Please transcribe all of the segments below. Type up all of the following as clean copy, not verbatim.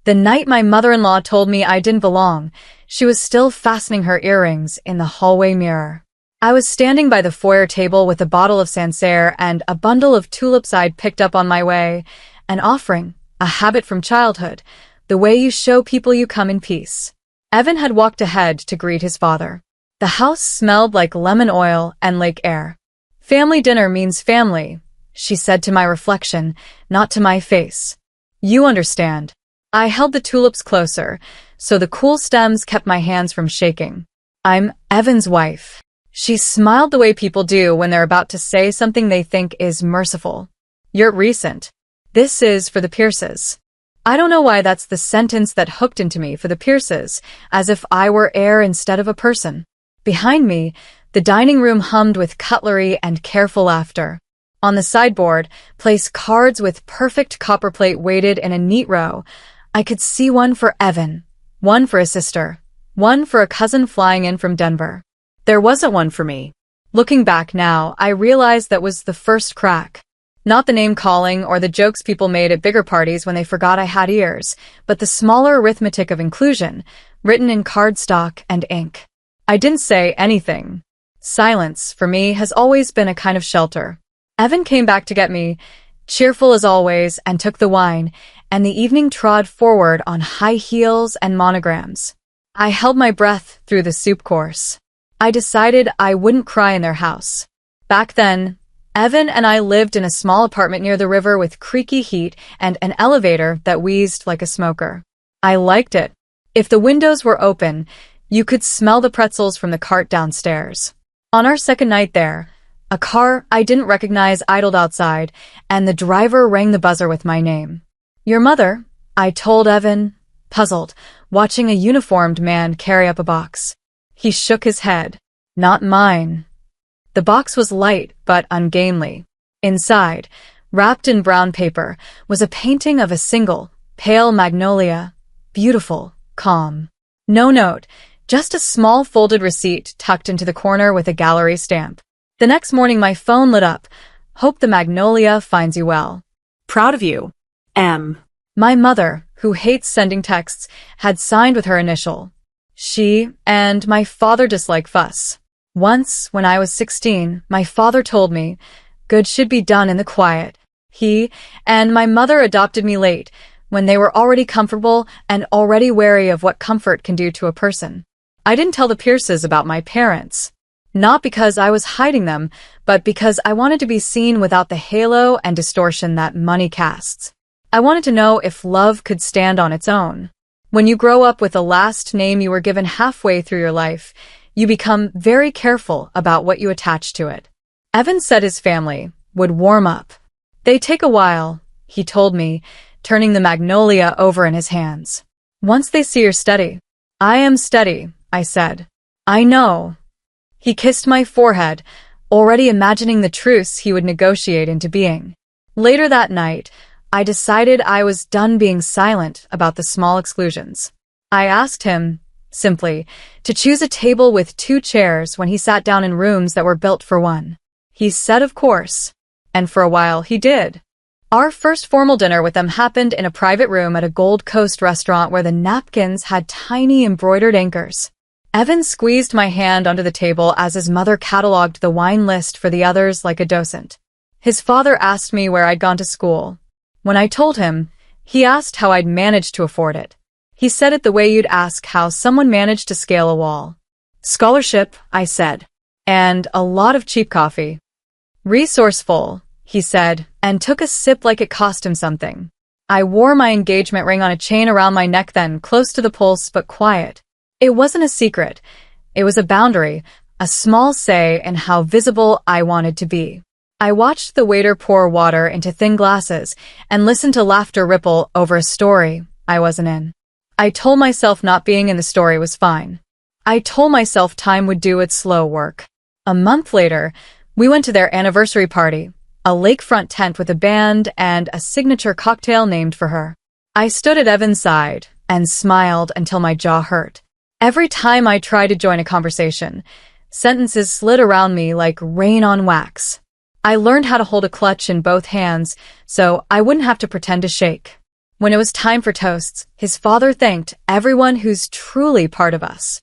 The night my mother-in-law told me I didn't belong, she was still fastening her earrings in the hallway mirror. I was standing by the foyer table with a bottle of Sancerre and a bundle of tulips I'd picked up on my way, an offering, a habit from childhood, the way you show people you come in peace. Evan had walked ahead to greet his father. The house smelled like lemon oil and lake air. "Family dinner means family," she said to my reflection, not to my face. "You understand." I held the tulips closer, so the cool stems kept my hands from shaking. "I'm Evan's wife." She smiled the way people do when they're about to say something they think is merciful. "You're recent. This is for the Pierces." I don't know why that's the sentence that hooked into me, for the Pierces, as if I were air instead of a person. Behind me, the dining room hummed with cutlery and careful laughter. On the sideboard, placed cards with perfect copperplate weighted in a neat row. I could see one for Evan, one for his sister, one for a cousin flying in from Denver. There wasn't one for me. Looking back now, I realized that was the first crack. Not the name-calling or the jokes people made at bigger parties when they forgot I had ears, but the smaller arithmetic of inclusion, written in cardstock and ink. I didn't say anything. Silence, for me, has always been a kind of shelter. Evan came back to get me, cheerful as always, and took the wine, and the evening trod forward on high heels and monograms. I held my breath through the soup course. I decided I wouldn't cry in their house. Back then, Evan and I lived in a small apartment near the river with creaky heat and an elevator that wheezed like a smoker. I liked it. If the windows were open, you could smell the pretzels from the cart downstairs. On our second night there, a car I didn't recognize idled outside, and the driver rang the buzzer with my name. "Your mother," I told Evan, puzzled, watching a uniformed man carry up a box. He shook his head. "Not mine." The box was light but ungainly. Inside, wrapped in brown paper, was a painting of a single, pale magnolia, beautiful, calm. No note, just a small folded receipt tucked into the corner with a gallery stamp. The next morning my phone lit up. "Hope the magnolia finds you well. Proud of you. M." My mother, who hates sending texts, had signed with her initial. She and my father dislike fuss. Once, when I was 16, my father told me, "Good should be done in the quiet." He and my mother adopted me late, when they were already comfortable and already wary of what comfort can do to a person. I didn't tell the Pierces about my parents. Not because I was hiding them, but because I wanted to be seen without the halo and distortion that money casts. I wanted to know if love could stand on its own. When you grow up with a last name you were given halfway through your life, you become very careful about what you attach to it. Evan said his family would warm up. "They take a while," he told me, turning the magnolia over in his hands. "Once they see you're steady." "I am steady," I said. "I know." He kissed my forehead, already imagining the truce he would negotiate into being. Later that night, I decided I was done being silent about the small exclusions. I asked him, simply, to choose a table with 2 chairs when he sat down in rooms that were built for one. He said of course, and for a while he did. Our first formal dinner with them happened in a private room at a Gold Coast restaurant where the napkins had tiny embroidered anchors. Evan squeezed my hand under the table as his mother cataloged the wine list for the others like a docent. His father asked me where I'd gone to school. When I told him, he asked how I'd managed to afford it. He said it the way you'd ask how someone managed to scale a wall. "Scholarship," I said, "and a lot of cheap coffee." "Resourceful," he said, and took a sip like it cost him something. I wore my engagement ring on a chain around my neck then, close to the pulse but quiet. It wasn't a secret. It was a boundary, a small say in how visible I wanted to be. I watched the waiter pour water into thin glasses and listened to laughter ripple over a story I wasn't in. I told myself not being in the story was fine. I told myself time would do its slow work. A month later, we went to their anniversary party, a lakefront tent with a band and a signature cocktail named for her. I stood at Evan's side and smiled until my jaw hurt. Every time I tried to join a conversation, sentences slid around me like rain on wax. I learned how to hold a clutch in both hands so I wouldn't have to pretend to shake. When it was time for toasts, his father thanked everyone who's truly part of us.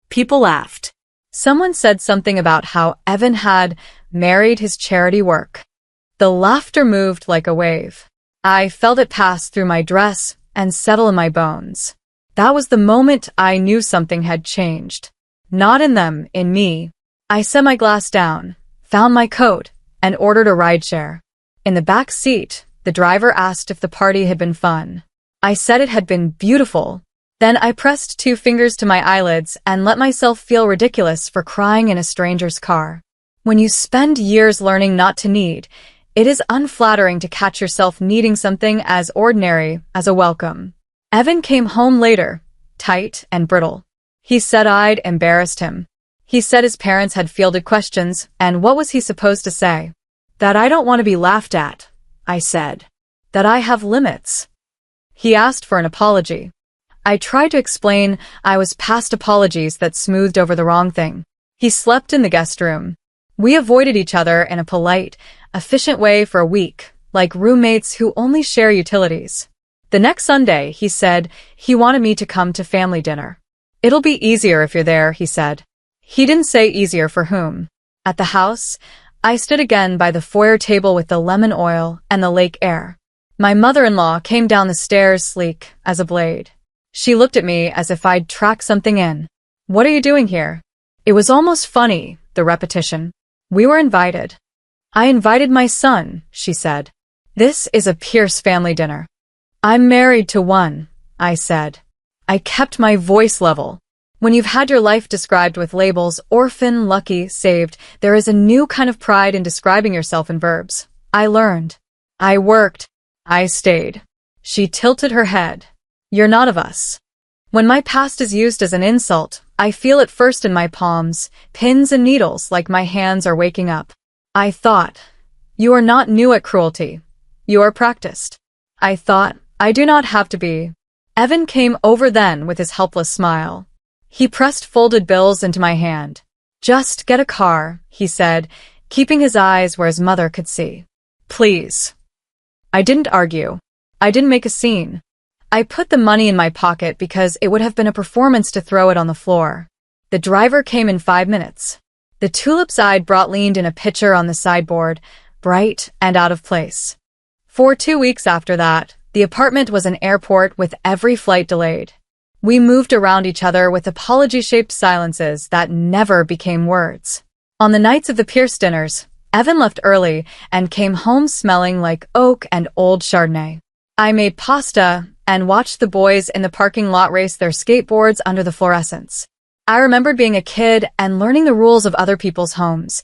People laughed. Someone said something about how Evan had married his charity work. The laughter moved like a wave. I felt it pass through my dress and settle in my bones. That was the moment I knew something had changed. Not in them, in me. I set my glass down, found my coat, and ordered a rideshare. In the back seat, the driver asked if the party had been fun. I said it had been beautiful. Then I pressed 2 fingers to my eyelids and let myself feel ridiculous for crying in a stranger's car. When you spend years learning not to need, it is unflattering to catch yourself needing something as ordinary as a welcome. Evan came home later, tight and brittle. He said I'd embarrassed him. He said his parents had fielded questions, and what was he supposed to say? That I don't want to be laughed at, I said. That I have limits. He asked for an apology. I tried to explain I was past apologies that smoothed over the wrong thing. He slept in the guest room. We avoided each other in a polite, efficient way for a week, like roommates who only share utilities. The next Sunday, he said he wanted me to come to family dinner. It'll be easier if you're there, he said. He didn't say easier for whom. At the house, I stood again by the foyer table with the lemon oil and the lake air. My mother-in-law came down the stairs sleek as a blade. She looked at me as if I'd tracked something in. What are you doing here? It was almost funny, the repetition. We were invited. I invited my son, she said. This is a Pierce family dinner. I'm married to one, I said. I kept my voice level. When you've had your life described with labels orphan, lucky, saved, there is a new kind of pride in describing yourself in verbs. I learned. I worked. I stayed. She tilted her head. You're not of us. When my past is used as an insult, I feel it first in my palms, pins and needles like my hands are waking up. I thought, you are not new at cruelty. You are practiced. I thought, I do not have to be. Evan came over then with his helpless smile. He pressed folded bills into my hand. Just get a car, he said, keeping his eyes where his mother could see. Please. I didn't argue. I didn't make a scene. I put the money in my pocket because it would have been a performance to throw it on the floor. The driver came in 5 minutes. The tulips I'd brought leaned in a pitcher on the sideboard, bright and out of place. For 2 weeks after that, the apartment was an airport with every flight delayed. We moved around each other with apology-shaped silences that never became words. On the nights of the Pierce dinners, Evan left early and came home smelling like oak and old Chardonnay. I made pasta and watched the boys in the parking lot race their skateboards under the fluorescents. I remembered being a kid and learning the rules of other people's homes.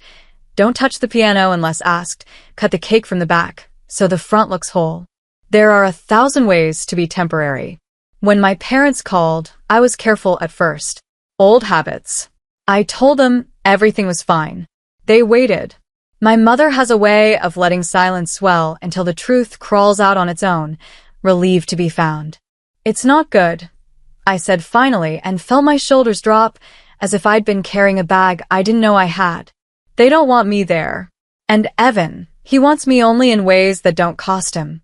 Don't touch the piano unless asked, cut the cake from the back, so the front looks whole. There are 1,000 ways to be temporary. When my parents called, I was careful at first. Old habits. I told them everything was fine. They waited. My mother has a way of letting silence swell until the truth crawls out on its own, relieved to be found. It's not good, I said finally and felt my shoulders drop as if I'd been carrying a bag I didn't know I had. They don't want me there. And Evan, he wants me only in ways that don't cost him.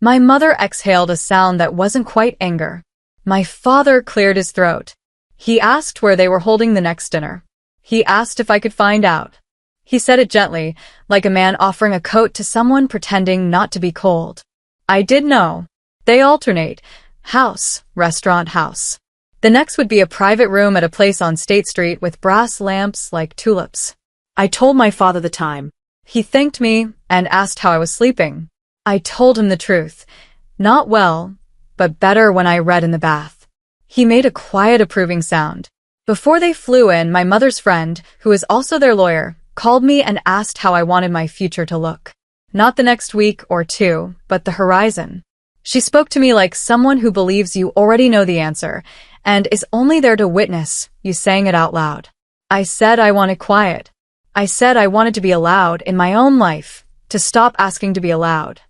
My mother exhaled a sound that wasn't quite anger. My father cleared his throat. He asked where they were holding the next dinner. He asked if I could find out. He said it gently, like a man offering a coat to someone pretending not to be cold. I did know. They alternate. House, restaurant, house. The next would be a private room at a place on State Street with brass lamps like tulips. I told my father the time. He thanked me and asked how I was sleeping. I told him the truth. Not well, but better when I read in the bath. He made a quiet approving sound. Before they flew in, my mother's friend, who is also their lawyer, called me and asked how I wanted my future to look. Not the next week or two, but the horizon. She spoke to me like someone who believes you already know the answer and is only there to witness you saying it out loud. I said I wanted quiet. I said I wanted to be allowed in my own life, to stop asking to be allowed.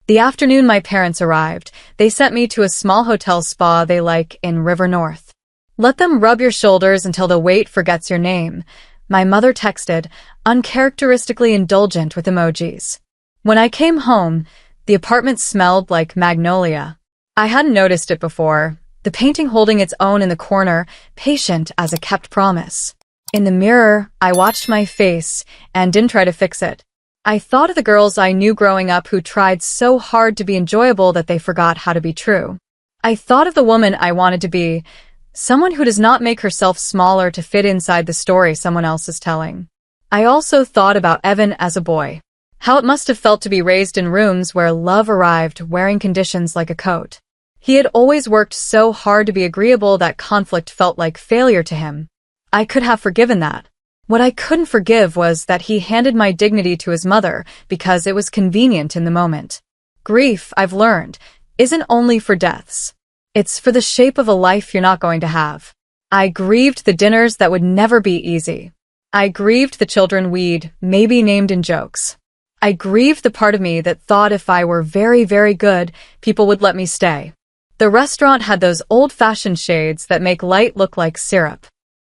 The afternoon my parents arrived, they sent me to a small hotel spa they like in River North. Let them rub your shoulders until the wait forgets your name, my mother texted, uncharacteristically indulgent with emojis. When I came home, the apartment smelled like magnolia. I hadn't noticed it before, the painting holding its own in the corner, patient as a kept promise. In the mirror, I watched my face and didn't try to fix it. I thought of the girls I knew growing up who tried so hard to be enjoyable that they forgot how to be true. I thought of the woman I wanted to be, someone who does not make herself smaller to fit inside the story someone else is telling. I also thought about Evan as a boy. How it must have felt to be raised in rooms where love arrived wearing conditions like a coat. He had always worked so hard to be agreeable that conflict felt like failure to him. I could have forgiven that. What I couldn't forgive was that he handed my dignity to his mother because it was convenient in the moment. Grief, I've learned, isn't only for deaths. It's for the shape of a life you're not going to have. I grieved the dinners that would never be easy. I grieved the children we'd maybe named in jokes. I grieved the part of me that thought if I were very, very good, people would let me stay. The restaurant had those old-fashioned shades that make light look like syrup.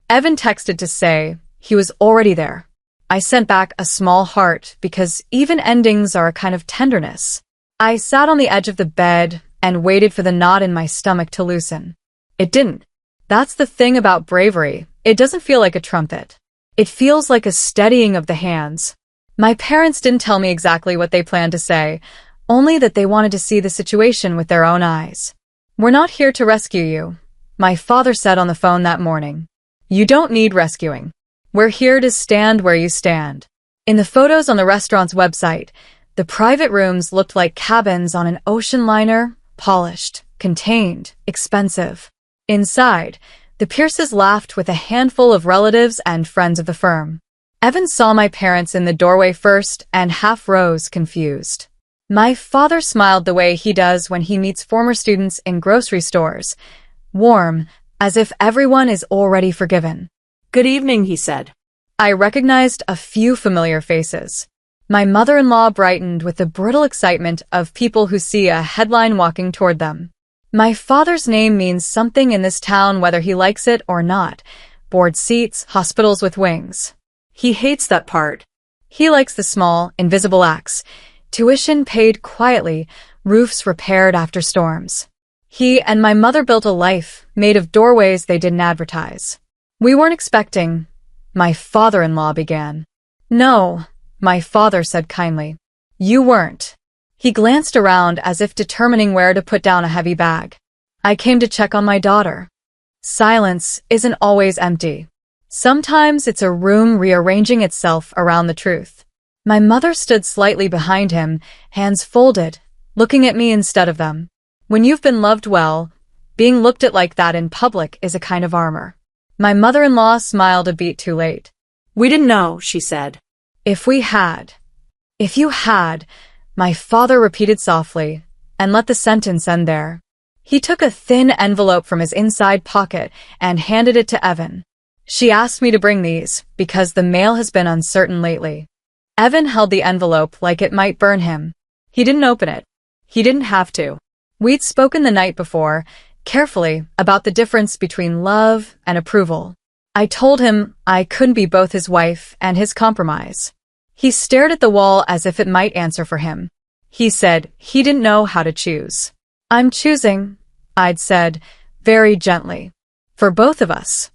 Evan texted to say he was already there. I sent back a small heart because even endings are a kind of tenderness. I sat on the edge of the bed and waited for the knot in my stomach to loosen. It didn't. That's the thing about bravery. It doesn't feel like a trumpet. It feels like a steadying of the hands. My parents didn't tell me exactly what they planned to say, only that they wanted to see the situation with their own eyes. "We're not here to rescue you," my father said on the phone that morning. "You don't need rescuing. We're here to stand where you stand." In the photos on the restaurant's website, the private rooms looked like cabins on an ocean liner, polished, contained, expensive. Inside, the Pierces laughed with a handful of relatives and friends of the firm. Evan saw my parents in the doorway first and half rose, confused. My father smiled the way he does when he meets former students in grocery stores, warm, as if everyone is already forgiven. "Good evening," he said. I recognized a few familiar faces. My mother-in-law brightened with the brittle excitement of people who see a headline walking toward them. My father's name means something in this town whether he likes it or not. Board seats, hospitals with wings. He hates that part. He likes the small, invisible acts. Tuition paid quietly, roofs repaired after storms. He and my mother built a life made of doorways they didn't advertise. "We weren't expecting," my father-in-law began. "No," my father said kindly. "You weren't." He glanced around as if determining where to put down a heavy bag. "I came to check on my daughter." Silence isn't always empty. Sometimes it's a room rearranging itself around the truth. My mother stood slightly behind him, hands folded, looking at me instead of them. When you've been loved well, being looked at like that in public is a kind of armor. My mother-in-law smiled a beat too late. "We didn't know," she said. If you had, my father repeated softly, and let the sentence end there. He took a thin envelope from his inside pocket and handed it to Evan. "She asked me to bring these, because the mail has been uncertain lately." Evan held the envelope like it might burn him. He didn't open it. He didn't have to. We'd spoken the night before, carefully, about the difference between love and approval. I told him I couldn't be both his wife and his compromise. He stared at the wall as if it might answer for him. He said he didn't know how to choose. "I'm choosing," I'd said, very gently. "For both of us."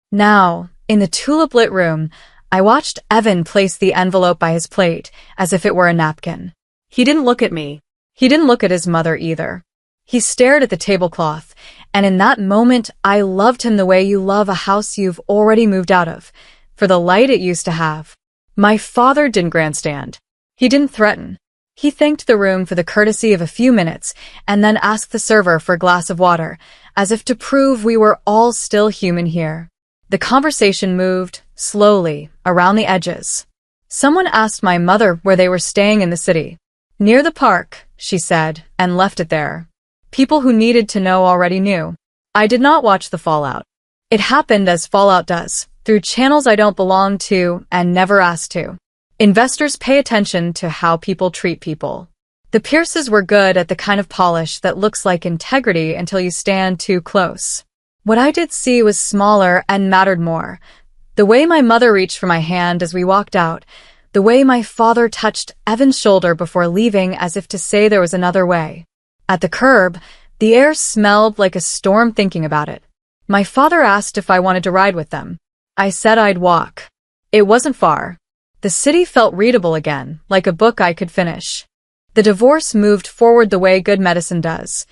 Now, in the tulip-lit room, I watched Evan place the envelope by his plate, as if it were a napkin. He didn't look at me. He didn't look at his mother either. He stared at the tablecloth, and in that moment I loved him the way you love a house you've already moved out of, for the light it used to have. My father didn't grandstand. He didn't threaten. He thanked the room for the courtesy of a few minutes, and then asked the server for a glass of water, as if to prove we were all still human here. The conversation moved, slowly, around the edges. Someone asked my mother where they were staying in the city. "Near the park," she said, and left it there. People who needed to know already knew. I did not watch the fallout. It happened as fallout does, through channels I don't belong to and never asked to. Investors pay attention to how people treat people. The Pierces were good at the kind of polish that looks like integrity until you stand too close. What I did see was smaller and mattered more. The way my mother reached for my hand as we walked out, the way my father touched Evan's shoulder before leaving as if to say there was another way. At the curb, The air smelled like a storm thinking about it. My father asked if I wanted to ride with them. I said I'd walk. It wasn't far. The city felt readable again, like a book I could finish. The divorce moved forward the way good medicine does.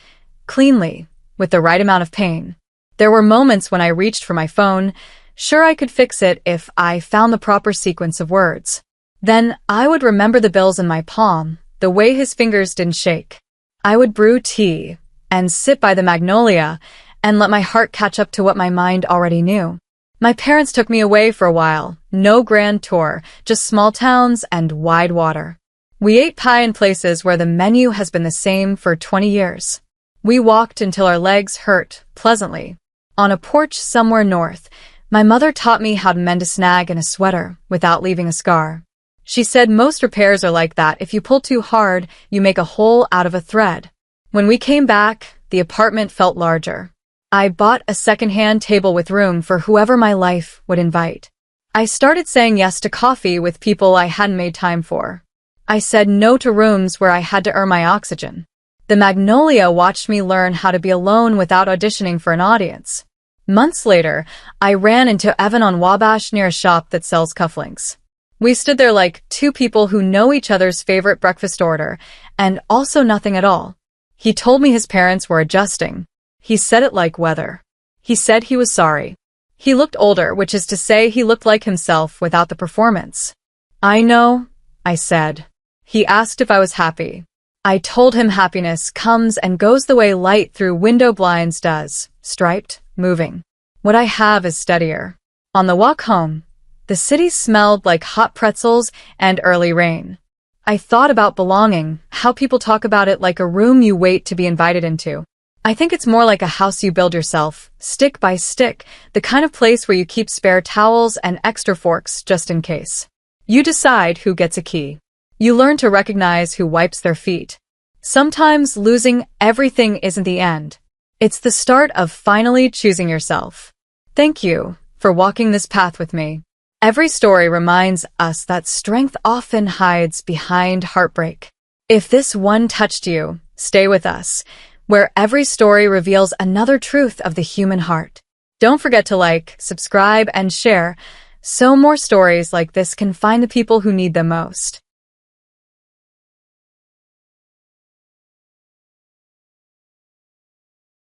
Cleanly, with the right amount of pain. There were moments when I reached for my phone, sure I could fix it if I found the proper sequence of words. Then I would remember the bills in my palm, the way his fingers didn't shake. I would brew tea and sit by the magnolia and let my heart catch up to what my mind already knew. My parents took me away for a while, no grand tour, just small towns and wide water. We ate pie in places where the menu has been the same for 20 years. We walked until our legs hurt, pleasantly. On a porch somewhere north, my mother taught me how to mend a snag in a sweater without leaving a scar. She said most repairs are like that. If you pull too hard, you make a hole out of a thread. When we came back, the apartment felt larger. I bought a second-hand table with room for whoever my life would invite. I started saying yes to coffee with people I hadn't made time for. I said no to rooms where I had to earn my oxygen. The magnolia watched me learn how to be alone without auditioning for an audience. Months later, I ran into Evan on Wabash near a shop that sells cufflinks. We stood there like two people who know each other's favorite breakfast order, and also nothing at all. He told me his parents were adjusting. He said it like weather. He said he was sorry. He looked older, which is to say he looked like himself without the performance. I know, I said. He asked if I was happy. I told him happiness comes and goes the way light through window blinds does, striped, moving. What I have is steadier. On the walk home, the city smelled like hot pretzels and early rain. I thought about belonging, how people talk about it like a room you wait to be invited into. I think it's more like a house you build yourself, stick by stick, the kind of place where you keep spare towels and extra forks just in case. You decide who gets a key. You learn to recognize who wipes their feet. Sometimes losing everything isn't the end. It's the start of finally choosing yourself. Thank you for walking this path with me. Every story reminds us that strength often hides behind heartbreak. If this one touched you, stay with us, where every story reveals another truth of the human heart. Don't forget to like, subscribe, and share, so more stories like this can find the people who need them most.